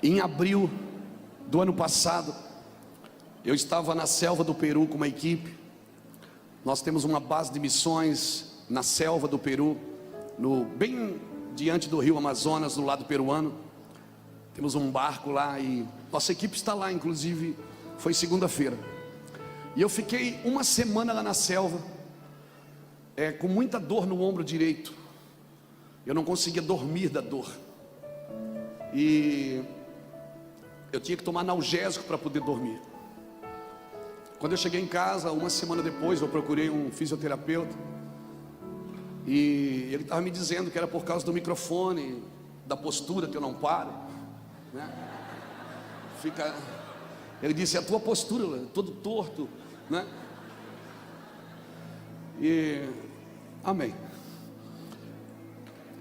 Em abril do ano passado, eu estava na selva do Peru com uma equipe. Nós temos uma base de missões na selva do Peru, bem diante do rio Amazonas, do lado peruano. Temos um barco lá e nossa equipe está lá, inclusive foi segunda-feira. E eu fiquei uma semana lá na selva, com muita dor no ombro direito. Eu não conseguia dormir da dor. E eu tinha que tomar analgésico para poder dormir. Quando eu cheguei em casa, uma semana depois, eu procurei um fisioterapeuta. E ele estava me dizendo que era por causa do microfone, da postura que eu não paro, né? Ele disse: é a tua postura, todo torto, né? E amém.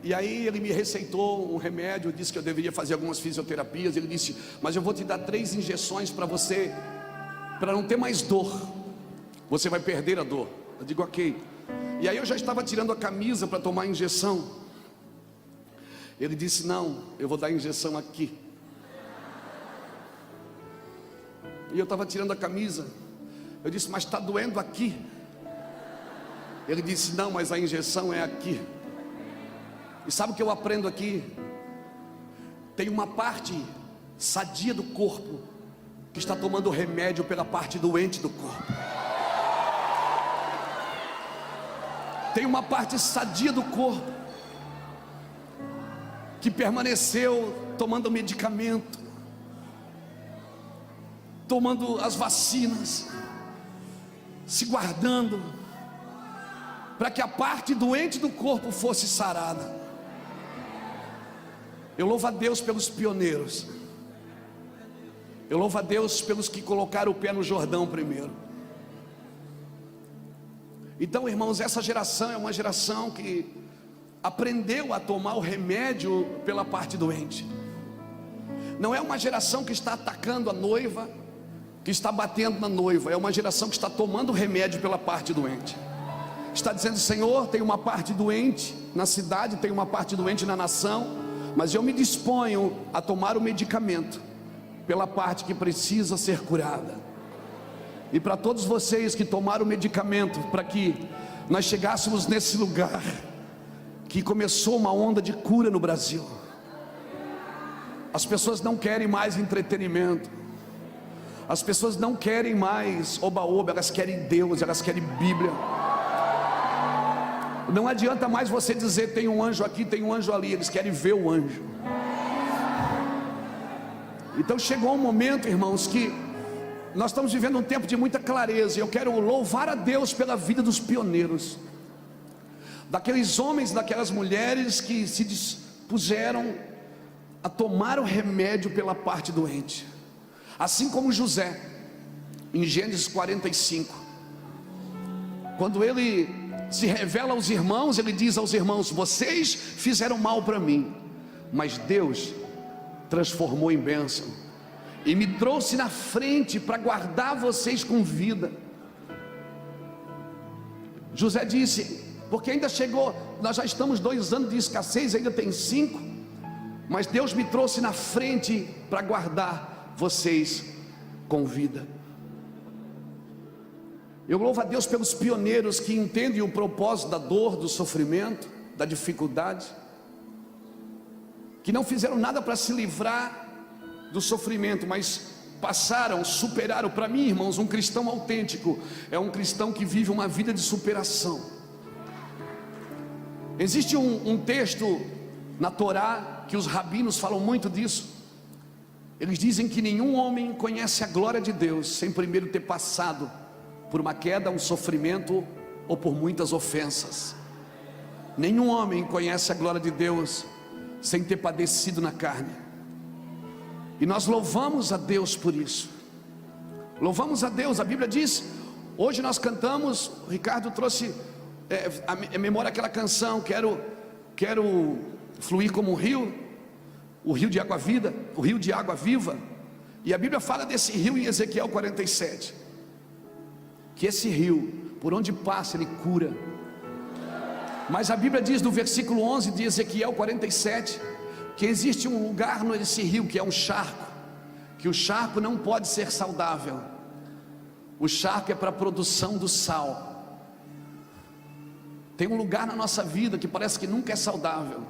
E aí ele me receitou um remédio, disse que eu deveria fazer algumas fisioterapias. Ele disse: mas eu vou te dar 3 injeções para você, para não ter mais dor. Você vai perder a dor. Eu digo: ok. E aí eu já estava tirando a camisa para tomar a injeção. Ele disse: não, eu vou dar a injeção aqui. E eu estava tirando a camisa. Eu disse: mas está doendo aqui. Ele disse: não, mas a injeção é aqui. E sabe o que eu aprendo aqui? Tem uma parte sadia do corpo que está tomando remédio pela parte doente do corpo. Tem uma parte sadia do corpo que permaneceu tomando medicamento, tomando as vacinas, se guardando, para que a parte doente do corpo fosse sarada. Eu louvo a Deus pelos pioneiros. Eu louvo a Deus pelos que colocaram o pé no Jordão primeiro. Então, irmãos, essa geração é uma geração que aprendeu a tomar o remédio pela parte doente. Não é uma geração que está atacando a noiva, que está batendo na noiva. É uma geração que está tomando o remédio pela parte doente. Está dizendo: Senhor, tem uma parte doente na cidade, tem uma parte doente na nação, mas eu me disponho a tomar o medicamento pela parte que precisa ser curada. E para todos vocês que tomaram o medicamento, para que nós chegássemos nesse lugar, que começou uma onda de cura no Brasil. As pessoas não querem mais entretenimento, as pessoas não querem mais oba-oba, elas querem Deus, elas querem Bíblia. Não adianta mais você dizer: tem um anjo aqui, tem um anjo ali. Eles querem ver o anjo. Então chegou um momento, irmãos, que nós estamos vivendo um tempo de muita clareza. E eu quero louvar a Deus pela vida dos pioneiros, daqueles homens, daquelas mulheres que se dispuseram a tomar o remédio pela parte doente. Assim como José, em Gênesis 45, quando ele se revela aos irmãos, ele diz aos irmãos: vocês fizeram mal para mim, mas Deus transformou em bênção e me trouxe na frente para guardar vocês com vida. José disse: porque ainda chegou, nós já estamos 2 anos de escassez, ainda tem 5, mas Deus me trouxe na frente para guardar vocês com vida. Eu louvo a Deus pelos pioneiros que entendem o propósito da dor, do sofrimento, da dificuldade, que não fizeram nada para se livrar do sofrimento, mas passaram, superaram. Para mim, irmãos, um cristão autêntico é um cristão que vive uma vida de superação. Existe um texto na Torá que os rabinos falam muito disso. Eles dizem que nenhum homem conhece a glória de Deus sem primeiro ter passado por uma queda, um sofrimento ou por muitas ofensas. Nenhum homem conhece a glória de Deus sem ter padecido na carne. E nós louvamos a Deus por isso. Louvamos a Deus. A Bíblia diz, hoje nós cantamos, o Ricardo trouxe a memória aquela canção: quero fluir como um rio, o rio de água vida, o rio de água viva. E a Bíblia fala desse rio em Ezequiel 47, que esse rio, por onde passa, ele cura. Mas a Bíblia diz no versículo 11 de Ezequiel 47, que existe um lugar nesse rio que é um charco, que o charco não pode ser saudável. O charco é para a produção do sal. Tem um lugar na nossa vida que parece que nunca é saudável.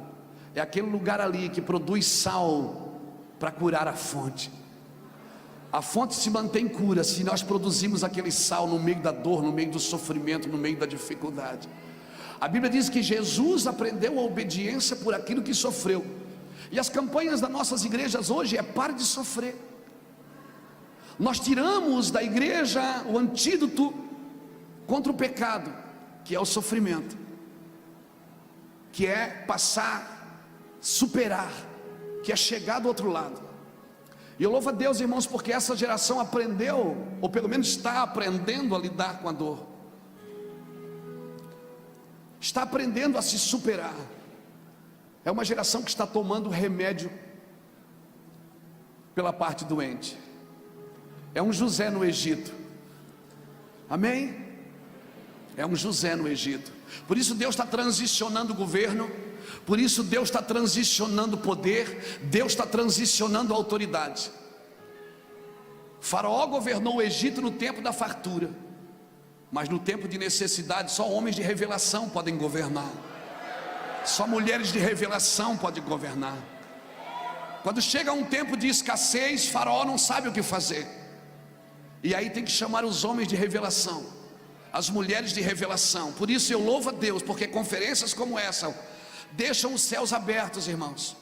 É aquele lugar ali que produz sal para curar a fonte. A fonte se mantém cura se nós produzimos aquele sal no meio da dor, no meio do sofrimento, no meio da dificuldade. A Bíblia diz que Jesus aprendeu a obediência por aquilo que sofreu. E as campanhas das nossas igrejas hoje é pare de sofrer. Nós tiramos da igreja o antídoto contra o pecado, que é o sofrimento, que é passar, superar, que é chegar do outro lado. E eu louvo a Deus, irmãos, porque essa geração aprendeu, ou pelo menos está aprendendo a lidar com a dor, está aprendendo a se superar. É uma geração que está tomando remédio pela parte doente. É um José no Egito, amém? É um José no Egito. Por isso Deus está transicionando o governo, por isso Deus está transicionando o poder, Deus está transicionando a autoridade. Faraó governou o Egito no tempo da fartura, mas no tempo de necessidade só homens de revelação podem governar, só mulheres de revelação podem governar. Quando chega um tempo de escassez, Faraó não sabe o que fazer, e aí tem que chamar os homens de revelação, as mulheres de revelação. Por isso eu louvo a Deus, porque conferências como essa deixam os céus abertos, irmãos.